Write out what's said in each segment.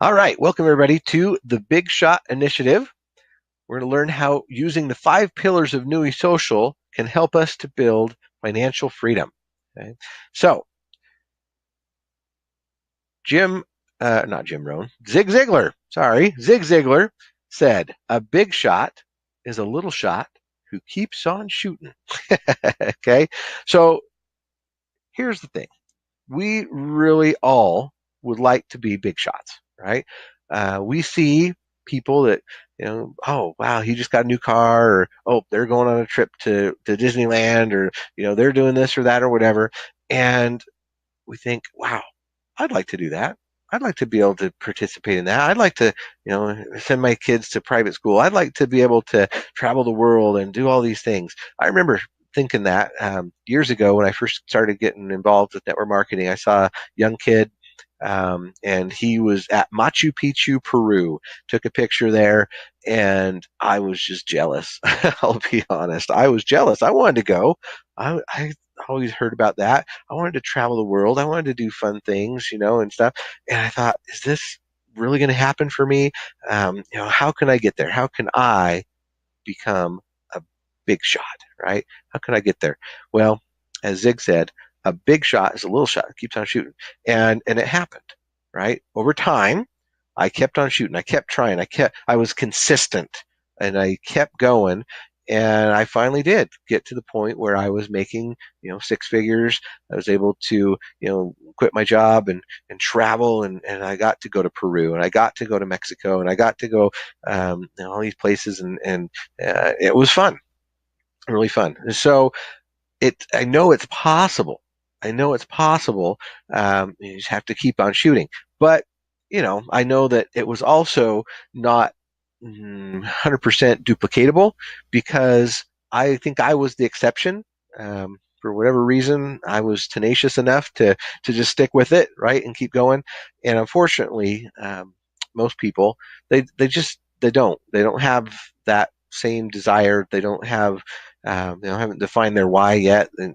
All right, welcome everybody to the Big Shot Initiative. We're going to learn how using the 5 pillars of Nui Social can help us to build financial freedom. Okay? So, not Jim Rohn, Zig Ziglar said, a big shot is a little shot who keeps on shooting. Okay, so here's the thing. We really all would like to be big shots, right? We see people that, oh, wow, he just got a new car, or, oh, they're going on a trip to Disneyland, or, they're doing this or that or whatever. And we think, wow, I'd like to do that. I'd like to be able to participate in that. I'd like to, send my kids to private school. I'd like to be able to travel the world and do all these things. I remember thinking that years ago when I first started getting involved with network marketing. I saw a young kid, and he was at Machu Picchu, Peru. Took a picture there, and I was just jealous. I'll be honest. I was jealous. I wanted to go. I always heard about that. I wanted to travel the world. I wanted to do fun things, and stuff. And I thought, is this really going to happen for me? How can I get there? How can I become a big shot, right? How can I get there? Well, as Zig said, a big shot is a little shot. It keeps on shooting. And it happened, right? Over time, I kept on shooting. I kept trying. I was consistent, and I kept going. And I finally did get to the point where I was making, 6 figures. I was able to, quit my job and travel, and I got to go to Peru, and I got to go to Mexico, and I got to go, all these places, and it was fun, really fun. So I know it's possible. I know it's possible. You just have to keep on shooting. But, I know that it was also not 100% duplicatable, because I think I was the exception. For whatever reason, I was tenacious enough to just stick with it, right, and keep going. And unfortunately, most people, they don't have that same desire. They haven't defined their why yet, and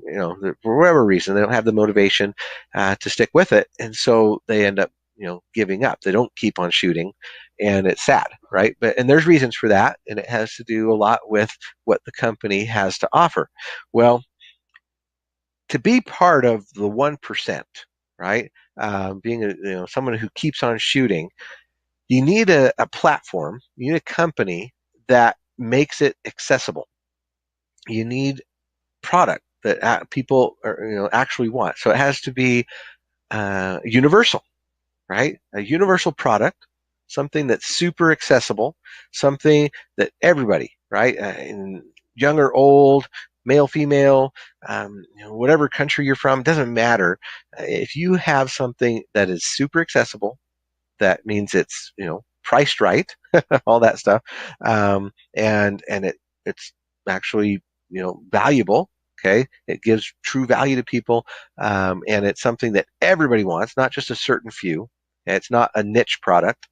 for whatever reason, they don't have the motivation to stick with it, and so they end up giving up. They don't keep on shooting, and it's sad, right? And there's reasons for that, and it has to do a lot with what the company has to offer. Well, to be part of the 1%, right? Being someone who keeps on shooting, you need a platform, you need a company that makes it accessible. You need product that people actually want. So it has to be universal, right? A universal product, something that's super accessible, something that everybody, right, young or old, male, female, whatever country you're from, doesn't matter. If you have something that is super accessible, that means it's priced right, all that stuff, and it's actually valuable. Okay, it gives true value to people, and it's something that everybody wants, not just a certain few. It's not a niche product.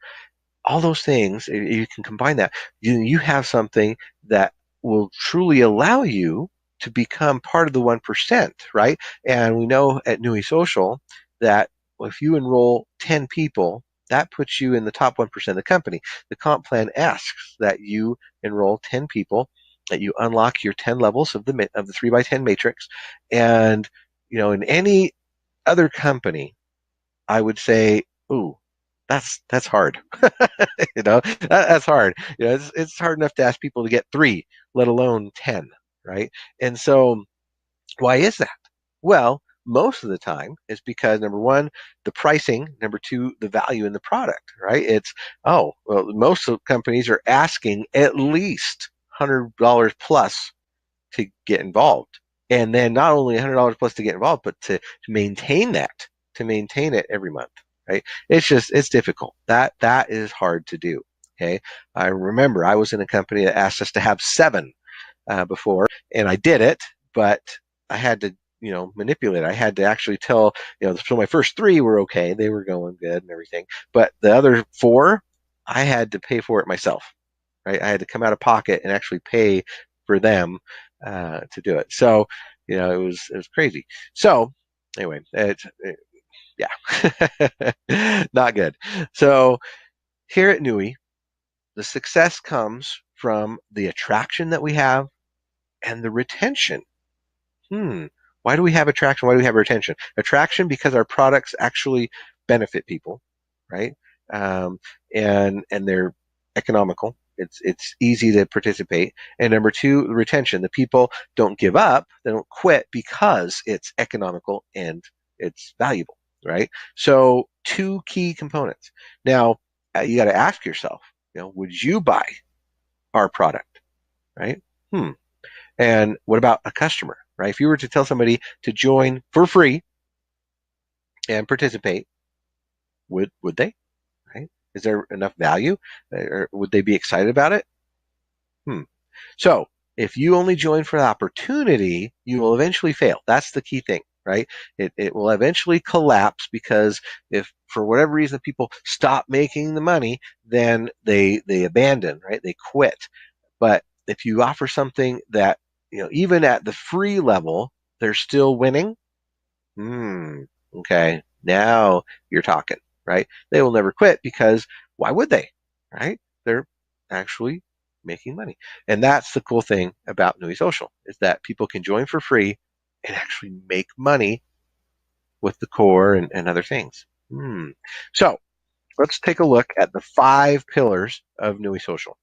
All those things, you can combine that. You have something that will truly allow you to become part of the 1%, right? And we know at Nui Social that if you enroll 10 people, that puts you in the top 1% of the company. The comp plan asks that you enroll 10 people, that you unlock your 10 levels of the 3x10 matrix. And in any other company, I would say, ooh, that's hard. That's hard. It's hard enough to ask people to get 3, let alone 10, right? And so, why is that? Well, most of the time it's because, number one, the pricing, number two, the value in the product, right? It's, oh, well, most of companies are asking at least $100 plus to get involved. And then not only $100 plus to get involved, but to maintain it every month, right? It's difficult. That is hard to do. Okay. I remember I was in a company that asked us to have 7 before, and I did it, but I had to, manipulate. I had to actually tell, so my first 3 were okay. They were going good and everything. But the other 4, I had to pay for it myself, right? I had to come out of pocket and actually pay for them to do it. So, it was crazy. So anyway, Yeah, not good. So here at Nui, the success comes from the attraction that we have and the retention. Hmm. Why do we have attraction? Why do we have retention? Attraction because our products actually benefit people, right? Um, and they're economical. It's easy to participate. And number two, retention. The people don't give up. They don't quit because it's economical and it's valuable, right? So two key components. Now you got to ask yourself, would you buy our product, right? Hmm. And what about a customer, right? If you were to tell somebody to join for free and participate, would they, right? Is there enough value, or would they be excited about it? Hmm. So if you only join for the opportunity, you will eventually fail. That's the key thing, right? It will eventually collapse because if for whatever reason people stop making the money, then they abandon, right? They quit. But if you offer something that, even at the free level, they're still winning, okay, now you're talking, right? They will never quit because why would they, right? They're actually making money. And that's the cool thing about Nui Social is that people can join for free and actually make money with the core and other things. So let's take a look at the 5 pillars of Nui Social,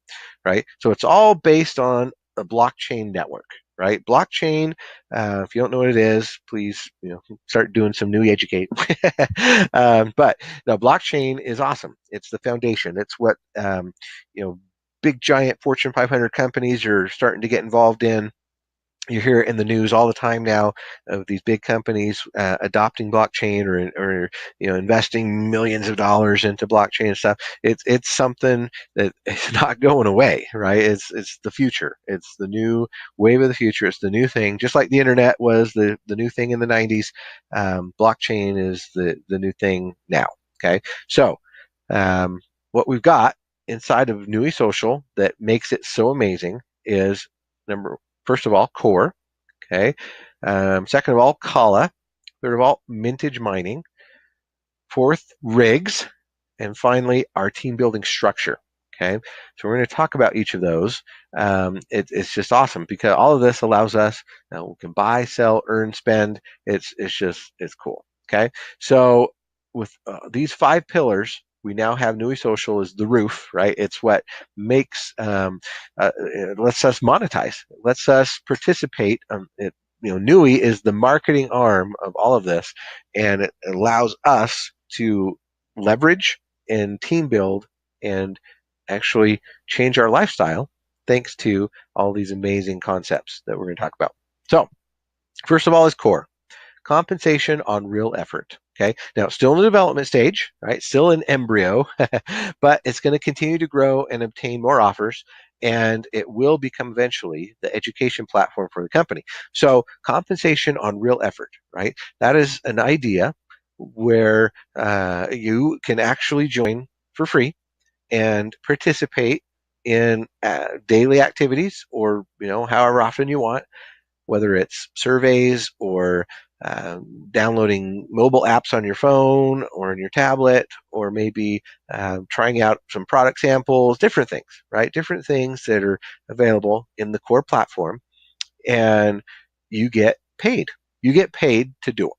right? So it's all based on a blockchain network, right? Blockchain, if you don't know what it is, please, start doing some Nui educate. But no, blockchain is awesome. It's the foundation. It's what, big giant Fortune 500 companies are starting to get involved in. You hear it in the news all the time now of these big companies adopting blockchain or investing millions of dollars into blockchain and stuff. It's something that is not going away, right? It's the future. It's the new wave of the future. It's the new thing. Just like the internet was the new thing in the 90s, blockchain is the new thing now. Okay, so what we've got inside of Nui Social that makes it so amazing is first of all, core. Okay. Second of all, Kala. Third of all, mintage mining. Fourth, rigs. And finally, our team building structure. Okay. So we're going to talk about each of those. It's just awesome because all of this allows us, we can buy, sell, earn, spend. It's cool. Okay. So with these 5 pillars, we now have Nui Social as the roof, right? It's what makes, it lets us monetize, it lets us participate. Nui is the marketing arm of all of this, and it allows us to leverage and team build and actually change our lifestyle thanks to all these amazing concepts that we're going to talk about. So, first of all, is core compensation on real effort. Okay, now still in the development stage, right? Still in embryo, but it's going to continue to grow and obtain more offers, and it will become eventually the education platform for the company. So, compensation on real effort, right? That is an idea where you can actually join for free and participate in daily activities or however often you want, whether it's surveys or downloading mobile apps on your phone or on your tablet, or maybe trying out some product samples, different things, right? Different things that are available in the core platform, and you get paid. You get paid to do it.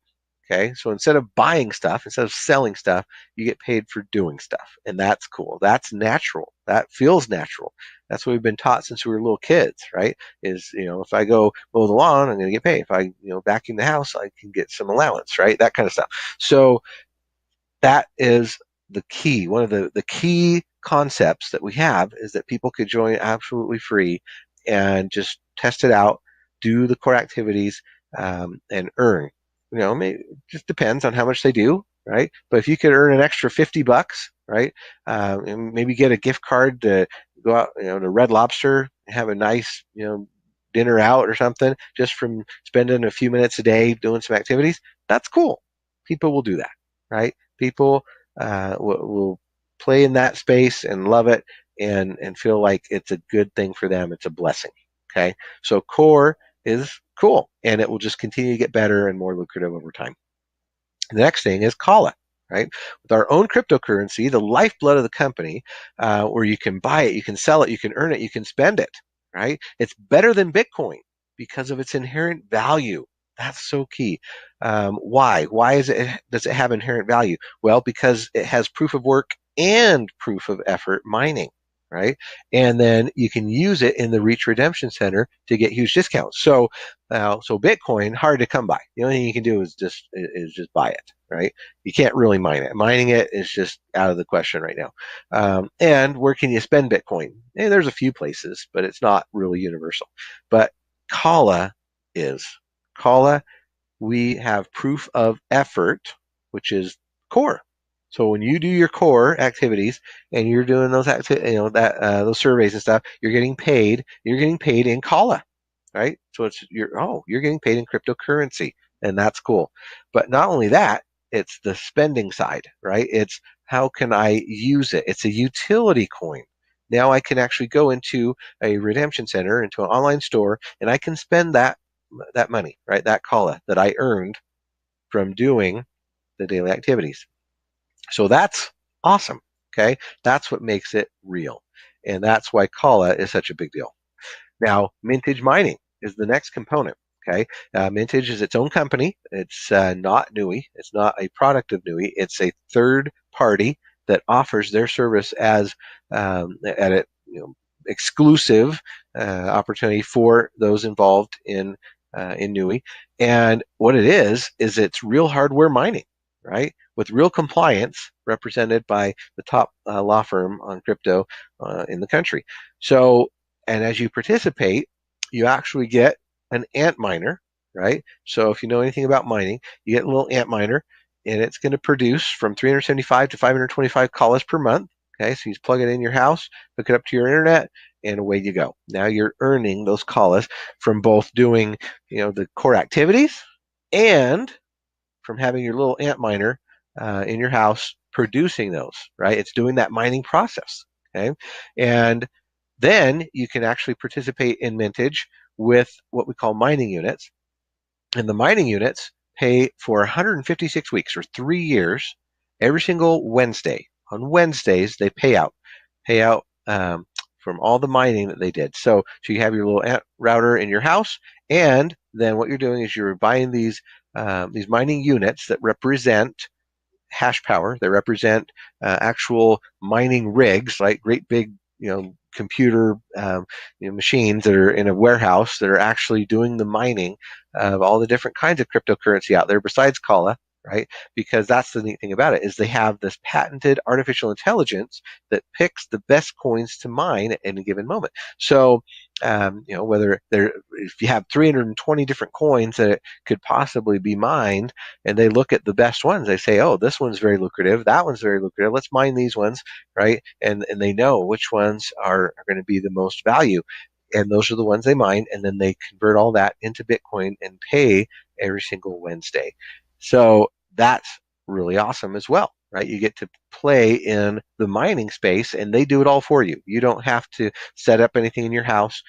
Okay, so instead of buying stuff, instead of selling stuff, you get paid for doing stuff. And that's cool. That's natural. That feels natural. That's what we've been taught since we were little kids, right? Is, if I go mow the lawn, I'm going to get paid. If I, vacuum the house, I can get some allowance, right? That kind of stuff. So that is the key. One of the key concepts that we have is that people could join absolutely free and just test it out, do the core activities, and earn. Maybe, it just depends on how much they do, right? But if you could earn an extra $50, right, and maybe get a gift card to go out, to Red Lobster, and have a nice, dinner out or something, just from spending a few minutes a day doing some activities, that's cool. People will do that, right? People will play in that space and love it and feel like it's a good thing for them. It's a blessing. Okay, so core is cool, and it will just continue to get better and more lucrative over time. The next thing is Kala, right? With our own cryptocurrency, the lifeblood of the company, where you can buy it, you can sell it, you can earn it, you can spend it, right? It's better than Bitcoin because of its inherent value. That's so key. Why? Does it have inherent value? Well, because it has proof of work and proof of effort mining, right? And then you can use it in the Reach Redemption Center to get huge discounts. So Bitcoin, hard to come by. The only thing you can do is just buy it, right? You can't really mine it. Mining it is just out of the question right now. And where can you spend Bitcoin? There's a few places, but it's not really universal. But Kala is. Kala, we have proof of effort, which is core. So when you do your core activities and you're doing those those surveys and stuff, you're getting paid. You're getting paid in Kala, right? So you're getting paid in cryptocurrency, and that's cool. But not only that, it's the spending side, right? It's how can I use it? It's a utility coin. Now I can actually go into a redemption center, into an online store, and I can spend that money, right? That kala that I earned from doing the daily activities. So that's awesome. Okay, that's what makes it real, and that's why kala is such a big deal. Now, mintage mining is the next component. Okay, Mintage is its own company. It's not Nui. It's not a product of Nui. It's a third party that offers their service as at a exclusive opportunity for those involved in Nui. And what it is it's real hardware mining, right? With real compliance, represented by the top law firm on crypto in the country. So, and as you participate, you actually get an ant miner, right? So if you know anything about mining, you get a little ant miner, and it's going to produce from 375 to 525 calls per month. Okay, so you just plug it in your house, hook it up to your internet, and away you go. Now you're earning those calls from both doing, the core activities and from having your little ant miner in your house producing those, right? It's doing that mining process. Okay, and then you can actually participate in mintage with what we call mining units. And the mining units pay for 156 weeks or 3 years every single Wednesday. On Wednesdays, they pay out from all the mining that they did. So you have your little ant router in your house, and then what you're doing is you're buying these mining units that represent hash power. They represent actual mining rigs, like great big, computer machines that are in a warehouse that are actually doing the mining of all the different kinds of cryptocurrency out there besides Kala, right? Because that's the neat thing about it is they have this patented artificial intelligence that picks the best coins to mine at any given moment. So, whether if you have 320 different coins that could possibly be mined, and they look at the best ones, they say, oh, this one's very lucrative, that one's very lucrative, let's mine these ones, right? And they know which ones are going to be the most value, and those are the ones they mine, and then they convert all that into Bitcoin and pay every single Wednesday. So that's really awesome as well, right? You get to play in the mining space, and they do it all for you. You don't have to set up anything in your house.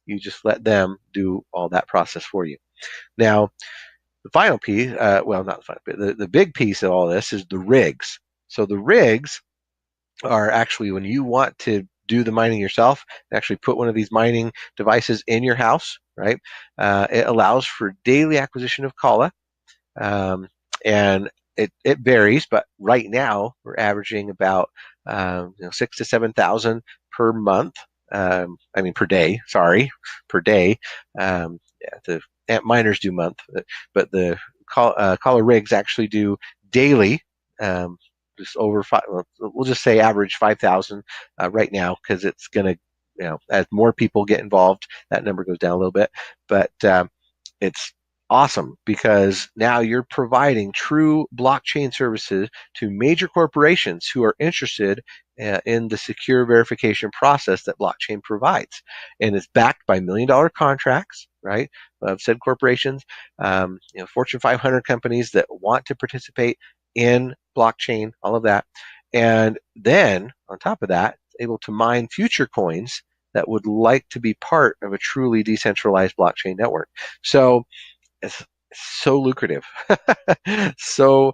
You just let them do all that process for you. Now, the final piece, well, not the final, but the big piece of all this is the rigs. So the rigs are actually when you want to do the mining yourself, actually put one of these mining devices in your house, right? It allows for daily acquisition of Kala, and it varies, but right now we're averaging about 6,000 to 7,000 per month. Per day. Sorry, per day. The miners do month, but the Kala rigs actually do daily. Just over five. We'll just say average 5,000 right now, because it's going to, as more people get involved, that number goes down a little bit. But it's awesome because now you're providing true blockchain services to major corporations who are interested in the secure verification process that blockchain provides, and it's backed by million-dollar contracts, right, of said corporations, Fortune 500 companies that want to participate in blockchain, all of that. And then on top of that, able to mine future coins that would like to be part of a truly decentralized blockchain network. So so lucrative, so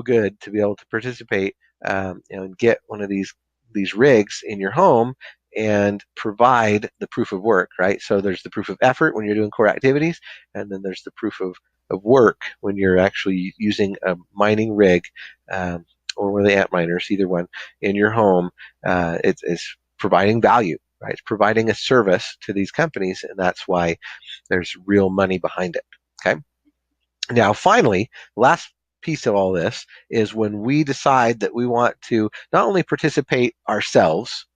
good to be able to participate, and get one of these rigs in your home and provide the proof of work, right? So there's the proof of effort when you're doing core activities, and then there's the proof of work when you're actually using a mining rig, or one of the ant miners, either one, in your home. It's providing value, right? It's providing a service to these companies, and that's why there's real money behind it. Okay. Now, finally, last piece of all this is when we decide that we want to not only participate ourselves,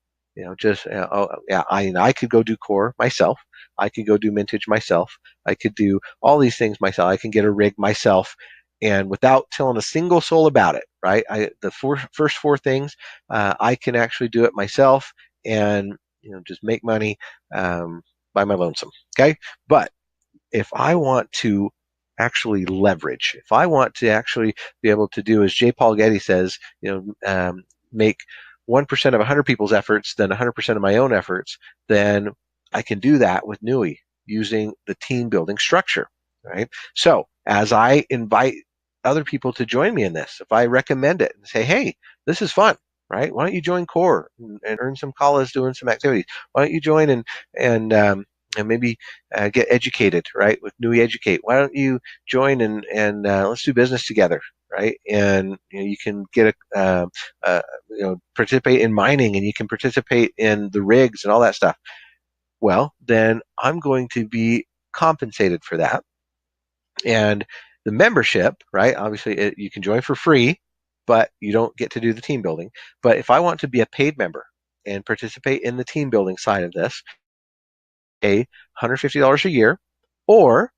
just oh yeah, I could go do core myself, I could go do mintage myself, I could do all these things myself, I can get a rig myself, and without telling a single soul about it, right? The first four things, I can actually do it myself, and just make money, by my lonesome. Okay, but if I want to actually leverage, if I want to actually be able to do, as J. Paul Getty says, make 1% of 100 people's efforts, then 100% of my own efforts, then I can do that with Nui using the team building structure, right? So as I invite other people to join me in this, if I recommend it and say, hey, this is fun, right? Why don't you join core and earn some collars doing some activities? Why don't you join and maybe get educated, right? With Nui Educate. Why don't you join and let's do business together, right? And you can get participate in mining, and you can participate in the rigs and all that stuff. Well, then I'm going to be compensated for that. And the membership, right? Obviously, you can join for free, but you don't get to do the team building. But if I want to be a paid member and participate in the team building side of this, pay $150 a year or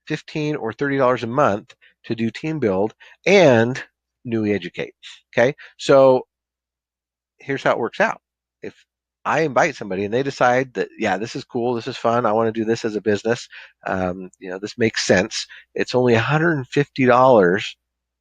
$15 or $30 a month to do team build and Nui Educate. Okay, so here's how it works out. If I invite somebody and they decide that, yeah, this is cool, this is fun, I want to do this as a business, this makes sense, it's only $150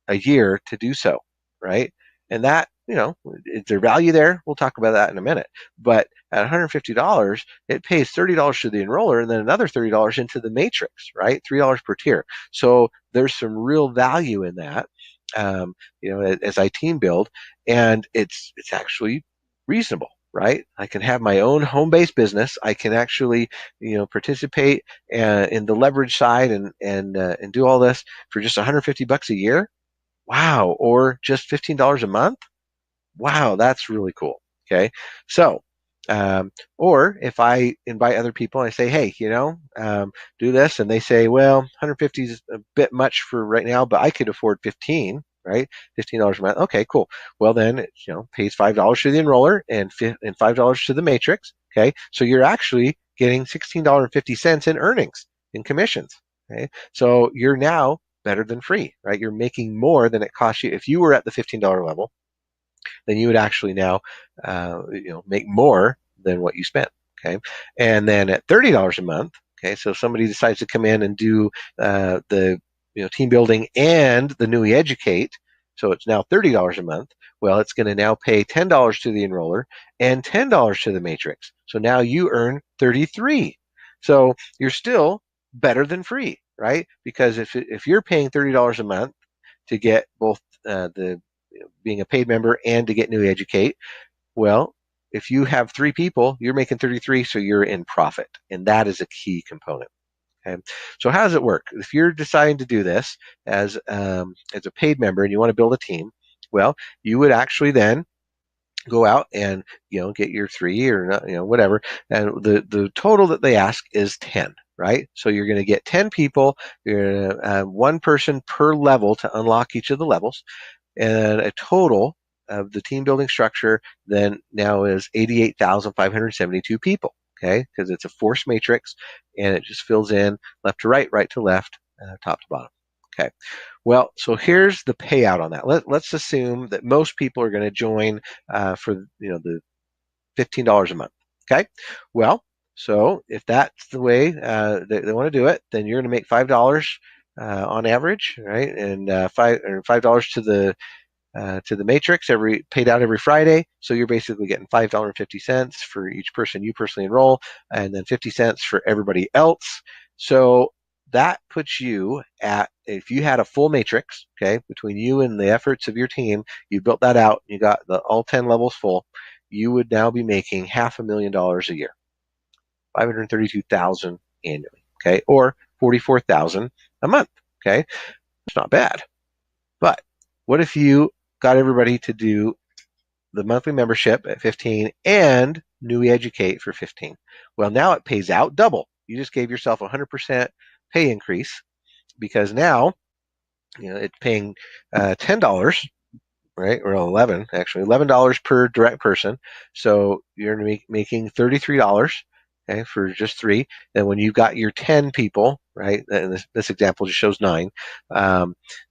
a year to do so, right? And that, is there value there? We'll talk about that in a minute. But at $150, it pays $30 to the enroller and then another $30 into the matrix, right? $3 per tier. So there's some real value in that, as I team build, and it's actually reasonable, right? I can have my own home-based business. I can actually, participate in the leverage side and do all this for just $150 a year. Wow. Or just $15 a month. Wow, that's really cool. Okay. So, or if I invite other people and I say, hey, do this, and they say, well, 150 is a bit much for right now, but I could afford 15, right? $15 a month. Okay, cool. Well, then it, pays $5 to the enroller and $5 to the matrix. Okay. So you're actually getting $16.50 in earnings, in commissions. Okay. So you're now better than free, right? You're making more than it costs you. If you were at the $15 level, then you would actually now, make more than what you spent. Okay. And then at $30 a month, okay, so if somebody decides to come in and do the team building and the Nui Educate, so it's now $30 a month. Well, it's going to now pay $10 to the enroller and $10 to the matrix. So now you earn 33. So you're still better than free, right? Because if you're paying $30 a month to get both the being a paid member and to get Nui Educate, well, if you have three people, you're making 33, so you're in profit, and that is a key component. Okay, so how does it work? If you're deciding to do this as a paid member and you want to build a team, well, you would actually then go out and get your three or whatever, and the total that they ask is 10. Right, so you're going to get 10 people. You're going to one person per level to unlock each of the levels, and a total of the team building structure then now is 88,572 people. Okay, because it's a force matrix and it just fills in left to right, right to left, top to bottom. Okay, well, so here's the payout on that. Let's assume that most people are going to join for the $15 a month. Okay, well, so if that's the way they want to do it, then you're going to make $5 on average, right? And $5 to the matrix paid out every Friday. So you're basically getting $5.50 for each person you personally enroll, and then 50 cents for everybody else. So that puts you at, if you had a full matrix, okay, between you and the efforts of your team, you built that out, you got all 10 levels full, you would now be making $500,000 a year, 532,000 annually, okay, or 44,000 a month, okay. It's not bad. But what if you got everybody to do the monthly membership at 15 and Nui Educate for 15? Well, now it pays out double. You just gave yourself a 100% pay increase, because now it's paying $10, right? Or 11, actually, $11 per direct person. So you're making $33, okay, for just 3. And when you've got your 10 people, right? And this example just shows 9.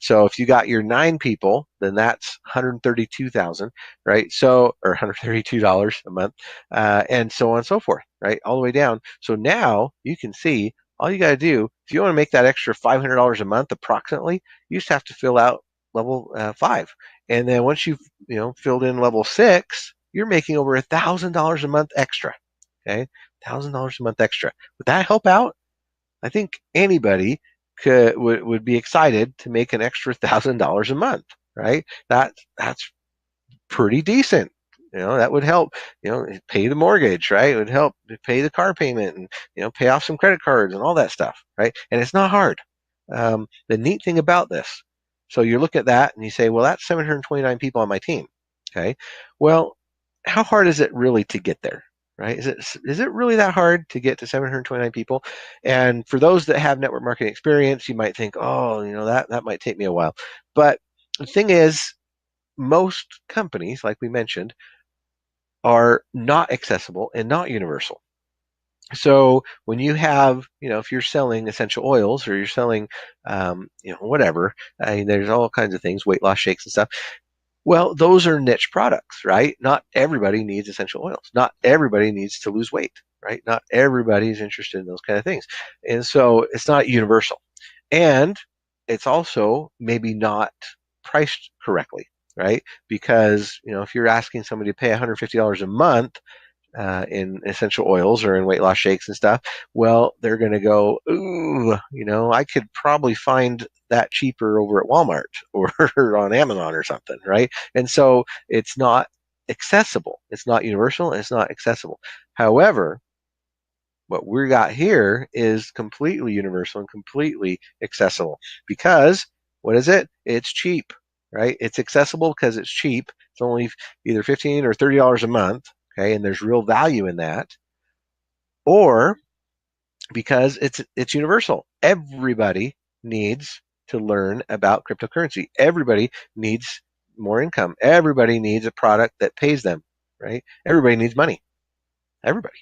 So if you got your 9 people, then that's 132,000, right? So, or $132 a month, and so on and so forth, right? All the way down. So now you can see, all you got to do, if you want to make that extra $500 a month approximately, you just have to fill out level 5. And then once you've filled in level 6, you're making over $1,000 a month extra. Okay, $1,000 a month extra. Would that help out? I think anybody would be excited to make an extra $1,000 a month, right? That's pretty decent. That would help, pay the mortgage, right? It would help pay the car payment and, pay off some credit cards and all that stuff, right? And it's not hard. The neat thing about this, so you look at that and you say, well, that's 729 people on my team. Okay. Well, how hard is it really to get there, right? Is it really that hard to get to 729 people? And for those that have network marketing experience, you might think, oh, that might take me a while. But the thing is, most companies, like we mentioned, are not accessible and not universal. So when you have, if you're selling essential oils or you're selling, whatever, there's all kinds of things, weight loss shakes and stuff. Well, those are niche products, right? Not everybody needs essential oils. Not everybody needs to lose weight, right? Not everybody's interested in those kind of things. And so it's not universal. And it's also maybe not priced correctly, right? Because, if you're asking somebody to pay $150 a month, in essential oils or in weight loss shakes and stuff, well, they're going to go, ooh, I could probably find that cheaper over at Walmart or on Amazon or something, right? And so it's not accessible. It's not universal. And it's not accessible. However, what we got here is completely universal and completely accessible, because what is it? It's cheap, right? It's accessible because it's cheap. It's only either $15 or $30 a month. Okay, and there's real value in that, or because it's universal. Everybody needs to learn about cryptocurrency. Everybody needs more income. Everybody needs a product that pays them, right? Everybody needs money. Everybody,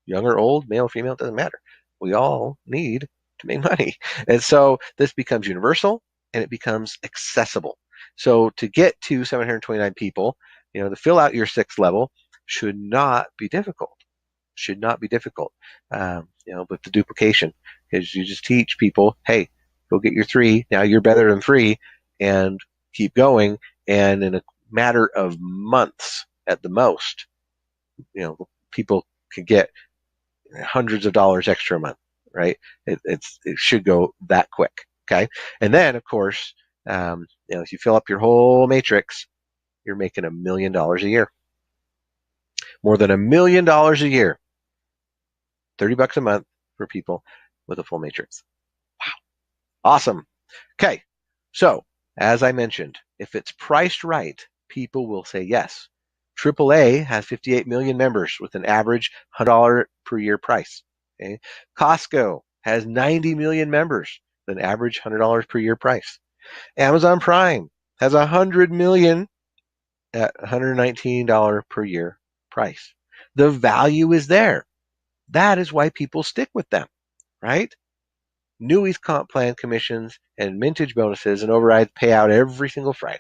young or old, male or female, it doesn't matter. We all need to make money, and so this becomes universal and it becomes accessible. So to get to 729 people, to fill out your 6th level should not be difficult. Should not be difficult. With the duplication, because you just teach people, hey, go get your 3. Now you're better than 3, and keep going. And in a matter of months at the most, people could get hundreds of dollars extra a month, right? It should go that quick. Okay. And then, of course, if you fill up your whole matrix, you're making $1 million a year. More than $1 million a year. $30 a month for people with a full matrix. Wow. Awesome. Okay. So, as I mentioned, if it's priced right, people will say yes. AAA has 58 million members with an average $100 per year price. Okay. Costco has 90 million members with an average $100 per year price. Amazon Prime has 100 million at $119 per year price. The value is there. That is why people stick with them, right? Nui's comp plan commissions and mintage bonuses and overrides pay out every single Friday.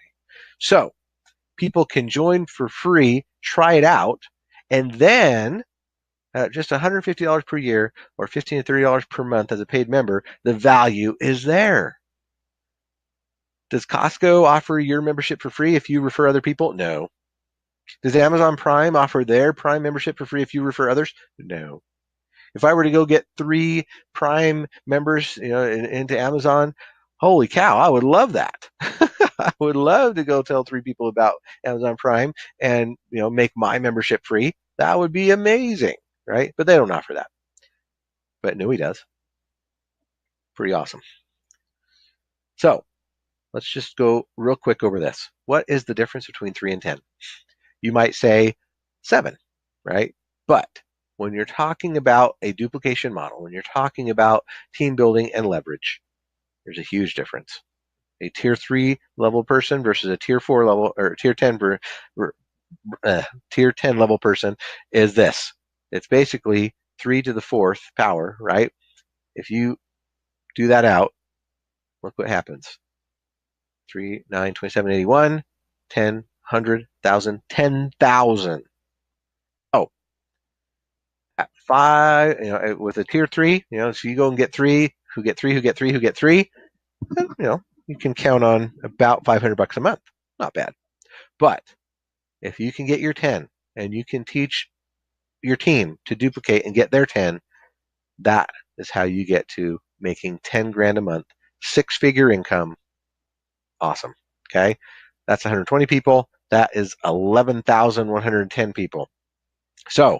So people can join for free, try it out, and then just $150 per year or $15 to $30 per month as a paid member, the value is there. Does Costco offer your membership for free if you refer other people? No. Does Amazon Prime offer their Prime membership for free if you refer others? No. If I were to go get 3 Prime members, into Amazon, holy cow, I would love that. I would love to go tell 3 people about Amazon Prime and, make my membership free. That would be amazing, right? But they don't offer that. But Nui does. Pretty awesome. So let's just go real quick over this. What is the difference between 3 and 10? You might say 7, right? But when you're talking about a duplication model, when you're talking about team building and leverage, there's a huge difference. A tier 3 level person versus a tier 4 level or tier 10 tier 10 level person is this. It's basically 3 to the 4th power, right? If you do that out, look what happens. 3, 9, 27, 81, 10, 100, 1,000, 10,000. Oh, at 5, with a tier 3, so you go and get 3, who get 3, who get 3, who get 3, you can count on about $500 a month. Not bad. But if you can get your 10 and you can teach your team to duplicate and get their 10, that is how you get to making 10 grand a month, 6-figure income. Awesome. Okay. That's 120 people. That is 11,110 people. So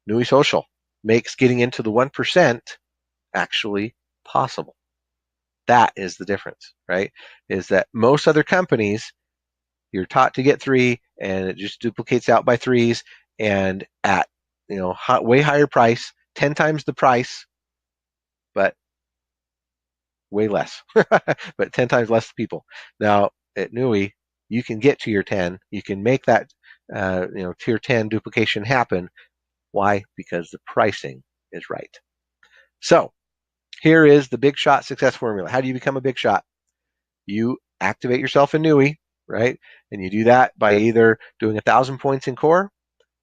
Nui Social makes getting into the 1% actually possible. That is the difference, right? Is that most other companies, you're taught to get 3 and it just duplicates out by 3s and at, way higher price, 10 times the price, but way less, but 10 times less people. Now at Nui, you can get to your 10, you can make that, tier 10 duplication happen. Why? Because the pricing is right. So here is the big shot success formula. How do you become a big shot? You activate yourself in Nui, right? And you do that by either doing 1,000 points in core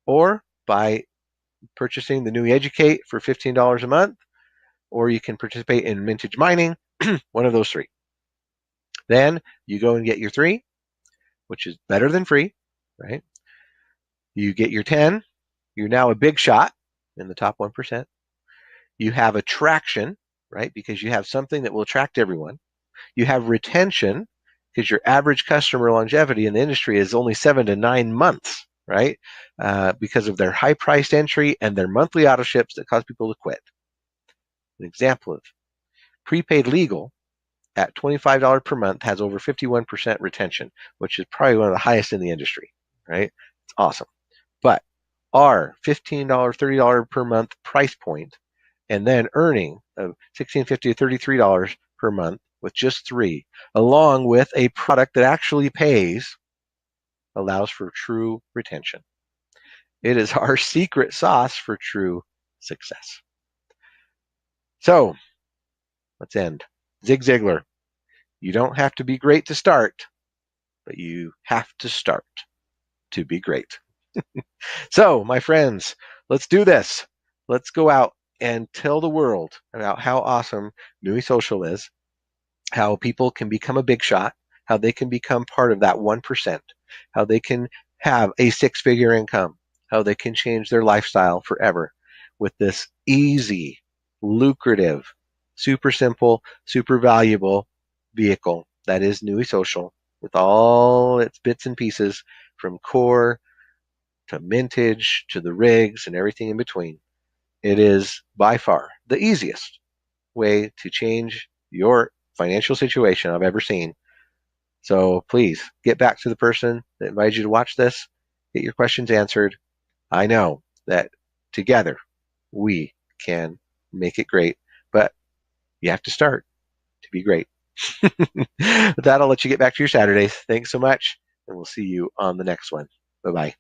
or by purchasing the Nui Educate for $15 a month, or you can participate in mintage mining, one of those 3. Then you go and get your 3, which is better than free, right? You get your 10, you're now a big shot in the top 1%. You have attraction, right? Because you have something that will attract everyone. You have retention, because your average customer longevity in the industry is only 7 to 9 months, right? Because of their high-priced entry and their monthly auto ships that cause people to quit. An example of prepaid legal at $25 per month has over 51% retention, which is probably one of the highest in the industry, right? It's awesome. But our $15, $30 per month price point and then earning of $16.50 to $33 per month with just 3, along with a product that actually pays, allows for true retention. It is our secret sauce for true success. So let's end. Zig Ziglar, you don't have to be great to start, but you have to start to be great. So, my friends, let's do this. Let's go out and tell the world about how awesome Nui Social is, how people can become a big shot, how they can become part of that 1%, how they can have a 6-figure income, how they can change their lifestyle forever with this easy, lucrative, super simple, super valuable vehicle that is Nui Social, with all its bits and pieces from core to mintage to the rigs and everything in between. It is by far the easiest way to change your financial situation I've ever seen. So please get back to the person that invited you to watch this, get your questions answered. I know that together we can make it great, but you have to start to be great. With that, I'll let you get back to your Saturdays. Thanks so much, and we'll see you on the next one. Bye-bye.